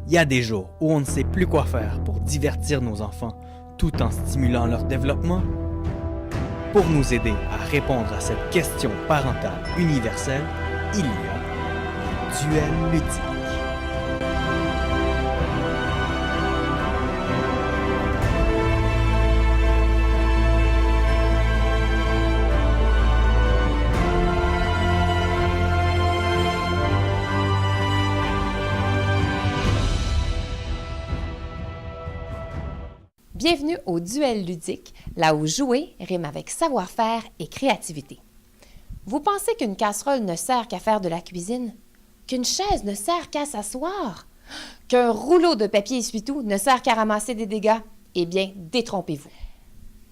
Il y a des jours où on ne sait plus quoi faire pour divertir nos enfants tout en stimulant leur développement. Pour nous aider à répondre à cette question parentale universelle, il y a le duel ludique. Bienvenue au Duel ludique, là où jouer rime avec savoir-faire et créativité. Vous pensez qu'une casserole ne sert qu'à faire de la cuisine? Qu'une chaise ne sert qu'à s'asseoir? Qu'un rouleau de papier essuie-tout ne sert qu'à ramasser des dégâts? Eh bien, détrompez-vous.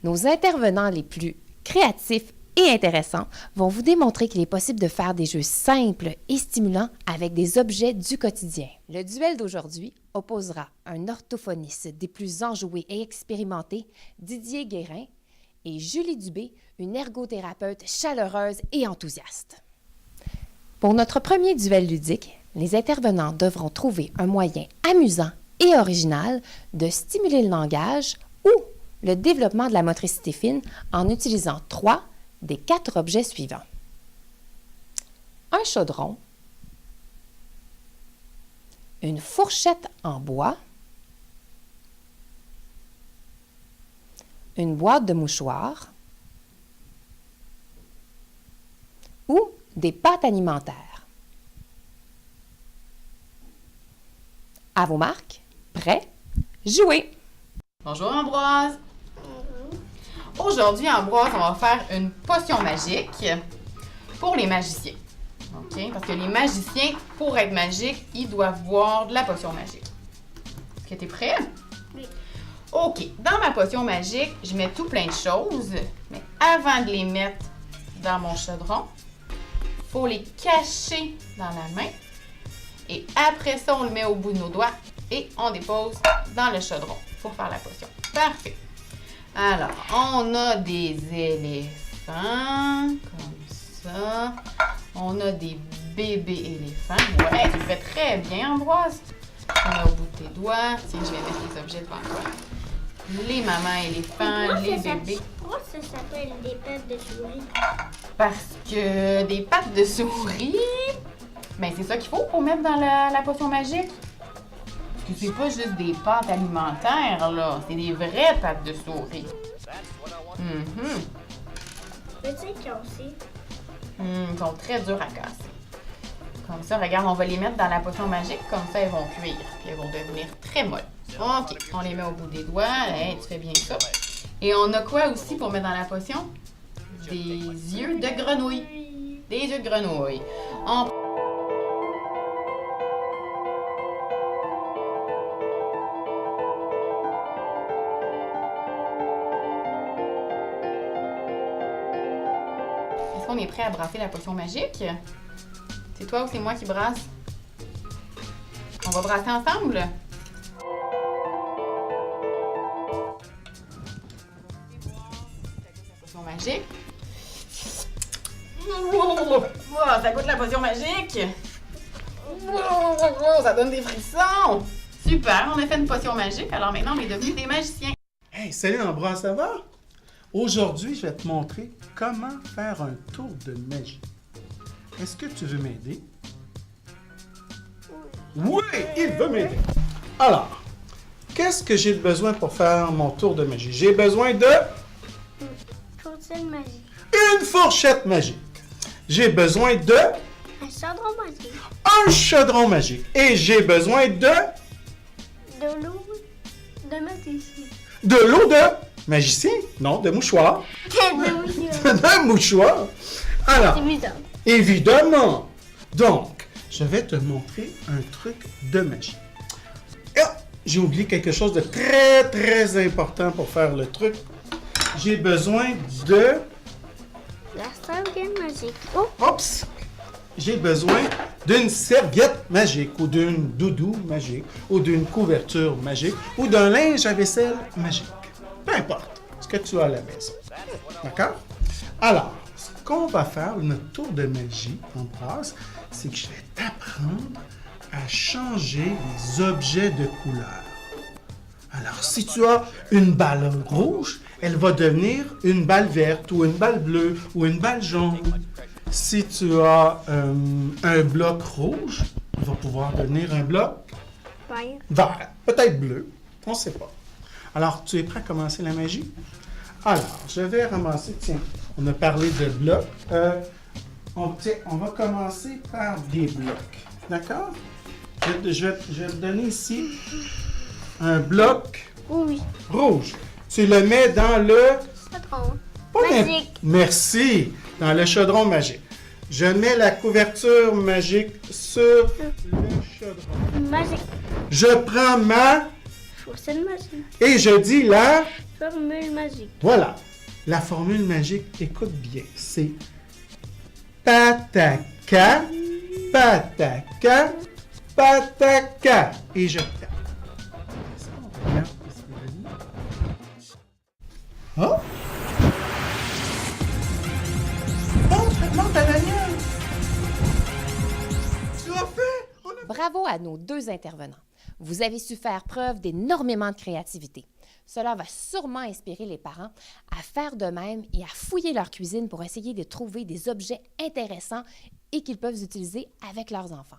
Nos intervenants les plus créatifs et intéressants vont vous démontrer qu'il est possible de faire des jeux simples et stimulants avec des objets du quotidien. Le duel d'aujourd'hui opposera un orthophoniste des plus enjoués et expérimentés, Didier Guérin, et Julie Dubé, une ergothérapeute chaleureuse et enthousiaste. Pour notre premier duel ludique, les intervenants devront trouver un moyen amusant et original de stimuler le langage ou le développement de la motricité fine en utilisant 3 des 4 objets suivants. Un chaudron, une fourchette en bois, une boîte de mouchoirs ou des pâtes alimentaires. À vos marques, prêts, jouez! Bonjour Ambroise! Aujourd'hui, Ambroise, on va faire une potion magique pour les magiciens. OK? Parce que les magiciens, pour être magiques, ils doivent boire de la potion magique. Est-ce que tu es prêt? Oui. OK. Dans ma potion magique, je mets tout plein de choses. Mais avant de les mettre dans mon chaudron, il faut les cacher dans la main. Et après ça, on le met au bout de nos doigts et on dépose dans le chaudron pour faire la potion. Parfait. Alors, on a des éléphants, comme ça. On a des bébés éléphants. Ouais, tu fais très bien, Ambroise. On a au bout de tes doigts. Tiens, je vais mettre les objets devant toi. Les mamans éléphants, les bébés. Pourquoi ça s'appelle des pattes de souris? Parce que des pattes de souris, ben c'est ça qu'il faut pour mettre dans la potion magique. Parce que c'est pas juste des pâtes alimentaires, là. C'est des vraies pattes de souris. Peux-tu être cassé? Ils sont très durs à casser. Comme ça, regarde, on va les mettre dans la potion magique. Comme ça, elles vont cuire. Puis elles vont devenir très molles. OK, on les met au bout des doigts. Hey, tu fais bien ça. Et on a quoi aussi pour mettre dans la potion? Des yeux de grenouille. Des yeux de grenouille. Est-ce qu'on est prêt à brasser la potion magique? C'est toi ou c'est moi qui brasse? On va brasser ensemble? Potion magique. Wow, ça goûte la potion magique! Wow, ça donne des frissons! Super, on a fait une potion magique, alors maintenant on est devenus des magiciens. Hey, salut Ambroise, ça va? Aujourd'hui, je vais te montrer comment faire un tour de magie. Est-ce que tu veux m'aider? Oui, il veut m'aider. Alors, qu'est-ce que j'ai besoin pour faire mon tour de magie? J'ai besoin de Fourchette magique. une fourchette magique. J'ai besoin de Un chaudron magique. un chaudron magique. Et j'ai besoin de De l'eau de magicien. de l'eau de magicien? Non, de mouchoir. De mouchoir. D'un mouchoir. Alors, C'est bizarre. évidemment. Donc, je vais te montrer un truc de magie. Ah, j'ai oublié quelque chose de très, très important pour faire le truc. J'ai besoin de... La serviette magique. Oh, Oups! J'ai besoin d'une serviette magique, ou d'une doudou magique, ou d'une couverture magique, ou d'un linge à vaisselle magique. Peu importe ce que tu as à la maison. D'accord? Alors, ce qu'on va faire, notre tour de magie, Ambroise, c'est que je vais t'apprendre à changer les objets de couleur. Alors, si tu as une balle rouge, elle va devenir une balle verte ou une balle bleue ou une balle jaune. Si tu as un bloc rouge, il va pouvoir devenir un bloc Vert. vert, peut-être bleu, on ne sait pas. Alors, tu es prêt à commencer la magie? Alors, je vais ramasser, tiens, on a parlé de blocs. On va commencer par des blocs, d'accord? Je vais te donner ici un bloc Oui. rouge. Tu le mets dans le... Chaudron. pas n'im- Magique. Merci, dans le chaudron magique. Je mets la couverture magique sur le chaudron. Magique. Je prends ma... Chaussette magique. et je dis la... Formule magique. Voilà. La formule magique, écoute bien, c'est pataka, pataka, pataka. Et je tape. Est-ce qu'on regarde ce qu'il a dit? Oh! Oh, traitement ta Daniel! Tu l'as fait! On a... Bravo à nos deux intervenants. Vous avez su faire preuve d'énormément de créativité. Cela va sûrement inspirer les parents à faire de même et à fouiller leur cuisine pour essayer de trouver des objets intéressants et qu'ils peuvent utiliser avec leurs enfants.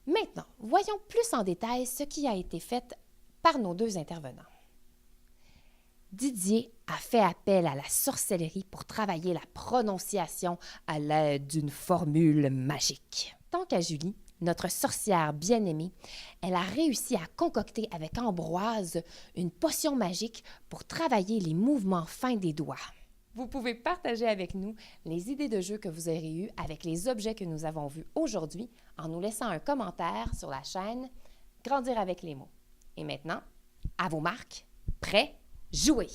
Maintenant, voyons plus en détail ce qui a été fait par nos deux intervenants. Didier a fait appel à la sorcellerie pour travailler la prononciation à l'aide d'une formule magique. Tant qu'à Julie, notre sorcière bien-aimée, elle a réussi à concocter avec Ambroise une potion magique pour travailler les mouvements fins des doigts. Vous pouvez partager avec nous les idées de jeu que vous aurez eues avec les objets que nous avons vus aujourd'hui en nous laissant un commentaire sur la chaîne Grandir avec les mots. Et maintenant, à vos marques, prêts, jouez!